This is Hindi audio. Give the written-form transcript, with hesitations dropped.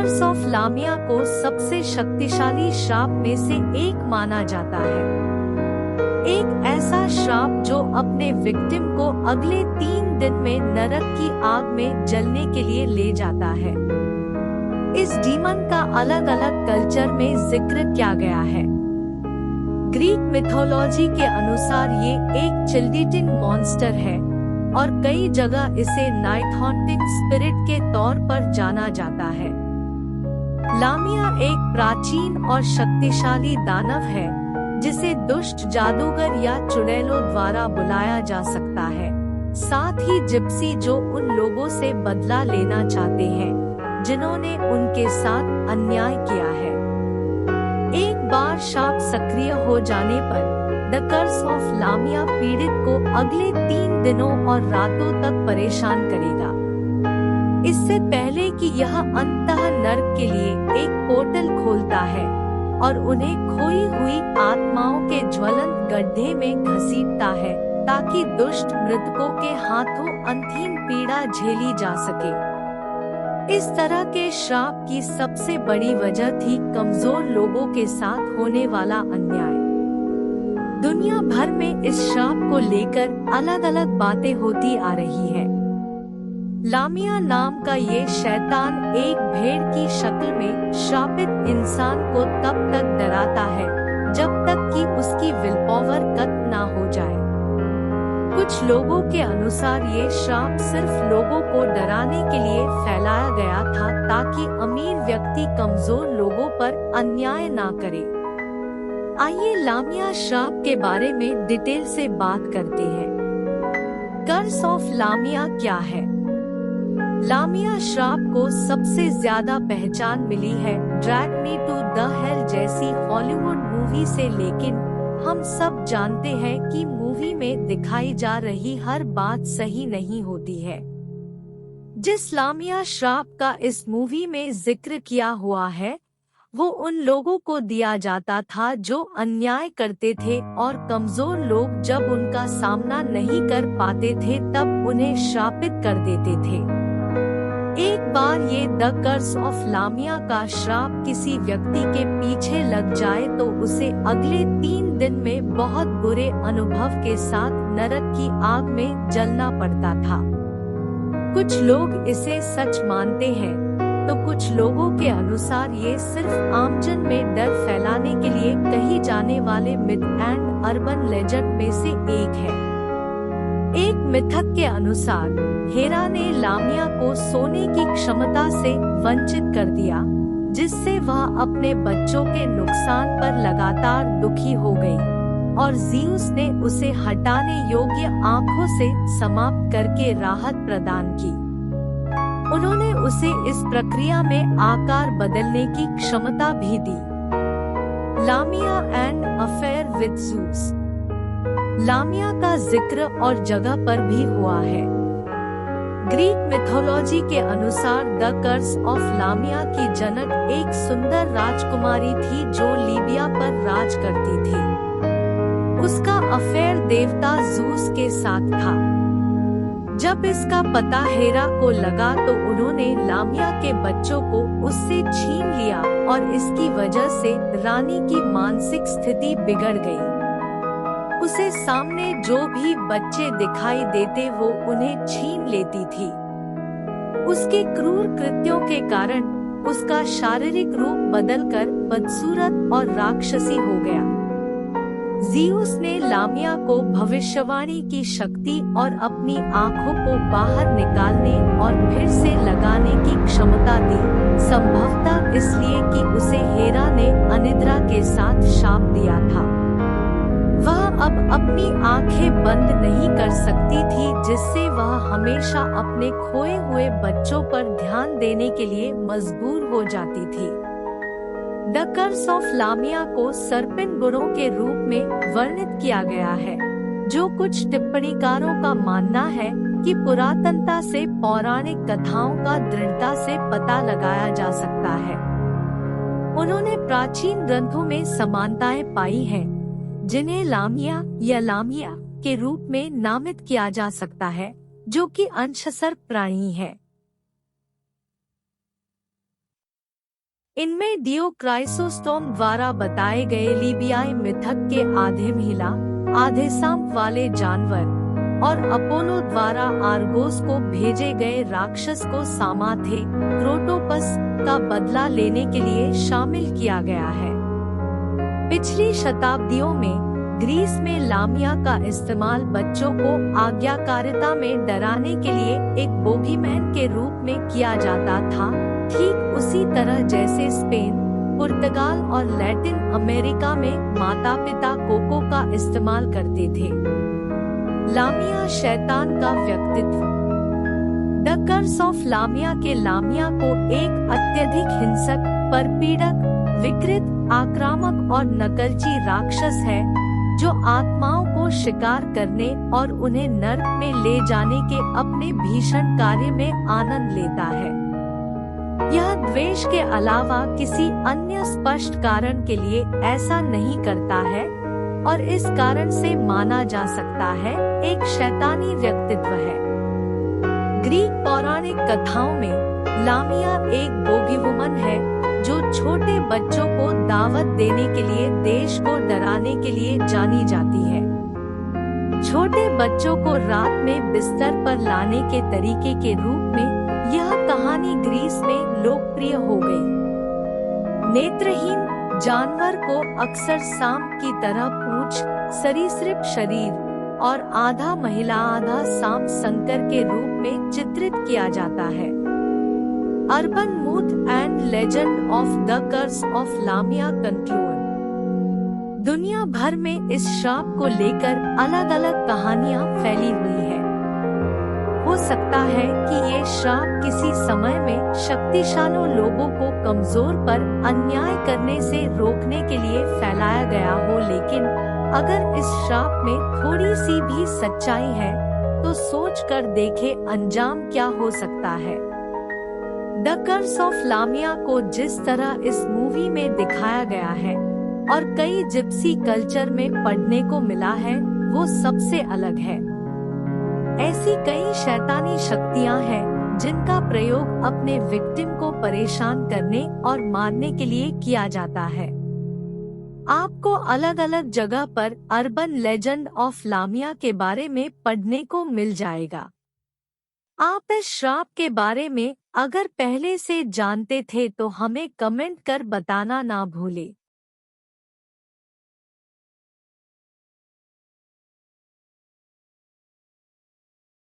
कर्स ऑफ लामिया को सबसे शक्तिशाली श्राप में से एक माना जाता है। एक ऐसा श्राप जो अपने विक्टिम को अगले 3 दिन में नरक की आग में जलने के लिए ले जाता है। इस डीमन का अलग अलग कल्चर में जिक्र किया गया है। ग्रीक मिथोलॉजी के अनुसार ये एक चिल्डिटिंग मॉन्स्टर है और कई जगह इसे नाइट हॉन्टिंग स्पिरिट के तौर पर जाना जाता है। लामिया एक प्राचीन और शक्तिशाली दानव है जिसे दुष्ट जादूगर या चुड़ैलों द्वारा बुलाया जा सकता है। साथ ही जिप्सी जो उन लोगों से बदला लेना चाहते हैं जिन्होंने उनके साथ अन्याय किया है। एक बार शाप सक्रिय हो जाने पर द कर्स ऑफ लामिया पीड़ित को अगले 3 दिनों और रातों तक परेशान करेगा। इससे पहले कि यह अंततः नर्क के लिए एक पोर्टल खोलता है और उन्हें खोई हुई आत्माओं के ज्वलंत गड्ढे में घसीटता है ताकि दुष्ट मृतकों के हाथों अंतिम पीड़ा झेली जा सके। इस तरह के श्राप की सबसे बड़ी वजह थी कमजोर लोगों के साथ होने वाला अन्याय। दुनिया भर में इस श्राप को लेकर अलग अलग बातें होती आ रही है। लामिया नाम का ये शैतान एक भेड़ की शक्ल में श्रापित इंसान को तब तक डराता है जब तक कि उसकी विल पावर खत्म ना हो जाए। कुछ लोगों के अनुसार ये श्राप सिर्फ लोगों को डराने के लिए फैलाया गया था ताकि अमीर व्यक्ति कमजोर लोगों पर अन्याय ना करे। आइए लामिया श्राप के बारे में डिटेल से बात करते हैं। कर्स ऑफ लामिया क्या है? लामिया श्राप को सबसे ज्यादा पहचान मिली है drag me to the hell जैसी हॉलीवुड मूवी से, लेकिन हम सब जानते हैं कि मूवी में दिखाई जा रही हर बात सही नहीं होती है। जिस लामिया श्राप का इस मूवी में जिक्र किया हुआ है वो उन लोगों को दिया जाता था जो अन्याय करते थे और कमजोर लोग जब उनका सामना नहीं कर पाते थे तब उन्हें श्रापित कर देते थे। एक बार ये द कर्स ऑफ लामिया का श्राप किसी व्यक्ति के पीछे लग जाए तो उसे अगले 3 दिन में बहुत बुरे अनुभव के साथ नरक की आग में जलना पड़ता था। कुछ लोग इसे सच मानते हैं तो कुछ लोगों के अनुसार ये सिर्फ आमजन में डर फैलाने के लिए कही जाने वाले मिथ एंड अर्बन लेजेंड में से एक है। एक मिथक के अनुसार हेरा ने लामिया को सोने की क्षमता से वंचित कर दिया जिससे वह अपने बच्चों के नुकसान पर लगातार दुखी हो गई और ज़ीउस ने उसे हटाने योग्य आँखों से समाप्त करके राहत प्रदान की। उन्होंने उसे इस प्रक्रिया में आकार बदलने की क्षमता भी दी। लामिया एंड अफेयर विद ज़ूस। लामिया का जिक्र और जगह पर भी हुआ है। ग्रीक मिथोलॉजी के अनुसार द कर्स ऑफ लामिया की जनक एक सुंदर राजकुमारी थी जो लीबिया पर राज करती थी। उसका अफेयर देवता ज़ूस के साथ था। जब इसका पता हेरा को लगा तो उन्होंने लामिया के बच्चों को उससे छीन लिया और इसकी वजह से रानी की मानसिक स्थिति बिगड़ गई। उसे सामने जो भी बच्चे दिखाई देते वो उन्हें छीन लेती थी। उसके क्रूर कृत्यों के कारण उसका शारीरिक रूप बदलकर बदसूरत और राक्षसी हो गया। ज़ीउस ने लामिया को भविष्यवाणी की शक्ति और अपनी आँखों को बाहर निकालने और फिर से लगाने की क्षमता दी, संभवतः इसलिए कि उसे हेरा ने अनिद्रा के साथ शाप दिया था। वह अब अपनी आंखें बंद नहीं कर सकती थी जिससे वह हमेशा अपने खोए हुए बच्चों पर ध्यान देने के लिए मजबूर हो जाती थी। द कर्स ऑफ लामिया को सर्पेंट गुणों के रूप में वर्णित किया गया है, जो कुछ टिप्पणीकारों का मानना है कि पुरातनता से पौराणिक कथाओं का दृढ़ता से पता लगाया जा सकता है। उन्होंने प्राचीन ग्रंथों में समानताएं पाई हैं, जिन्हें लामिया या लामिया के रूप में नामित किया जा सकता है, जो कि अंश सर्प प्राणी है। इनमें डियोक्राइसोस्टोम द्वारा बताए गए लीबियाई मिथक के आधे महिला आधे सांप वाले जानवर और अपोलो द्वारा आर्गोस को भेजे गए राक्षस को सामाथे क्रोटोपस का बदला लेने के लिए शामिल किया गया है। पिछली शताब्दियों में ग्रीस में लामिया का इस्तेमाल बच्चों को आज्ञाकारिता में डराने के लिए एक बोगीमैन के रूप में किया जाता था, ठीक उसी तरह जैसे स्पेन, पुर्तगाल और लैटिन अमेरिका में माता-पिता कोको का इस्तेमाल करते थे। लामिया शैतान का व्यक्तित्व। द कर्स ऑफ लामिया के लामिया को एक अत्यधिक हिंसक, परपीड़क, विकृत, आक्रामक और नकलची राक्षस है जो आत्माओं को शिकार करने और उन्हें नर्क में ले जाने के अपने भीषण कार्य में आनंद लेता है। यह द्वेष के अलावा किसी अन्य स्पष्ट कारण के लिए ऐसा नहीं करता है और इस कारण से माना जा सकता है एक शैतानी व्यक्तित्व है। ग्रीक पौराणिक कथाओं में लामिया एक बोगी वुमन है जो छोटे बच्चों को दावत देने के लिए देश को डराने के लिए जानी जाती है। छोटे बच्चों को रात में बिस्तर पर लाने के तरीके के रूप में यह कहानी ग्रीस में लोकप्रिय हो गई। नेत्रहीन जानवर को अक्सर सांप की तरह पूंछ, सरीसृप शरीर और आधा महिला आधा सांप संकर के रूप में चित्रित किया जाता है। Urban myth and legend of the curse of Lamia conclude. दुनिया भर में इस श्राप को लेकर अलग अलग कहानियां फैली हुई है। हो सकता है कि ये श्राप किसी समय में शक्तिशाली लोगों को कमजोर पर अन्याय करने से रोकने के लिए फैलाया गया हो, लेकिन अगर इस श्राप में थोड़ी सी भी सच्चाई है तो सोच कर देखें अंजाम क्या हो सकता है। द कर्स ऑफ लामिया को जिस तरह इस मूवी में दिखाया गया है और कई जिप्सी कल्चर में पढ़ने को मिला है वो सबसे अलग है। ऐसी कई शैतानी शक्तियां हैं जिनका प्रयोग अपने विक्टिम को परेशान करने और मारने के लिए किया जाता है। आपको अलग अलग जगह पर अर्बन लेजेंड ऑफ लामिया के बारे में पढ़ने को मिल जाएगा। आप इस श्राप के बारे में अगर पहले से जानते थे तो हमें कमेंट कर बताना ना भूलें।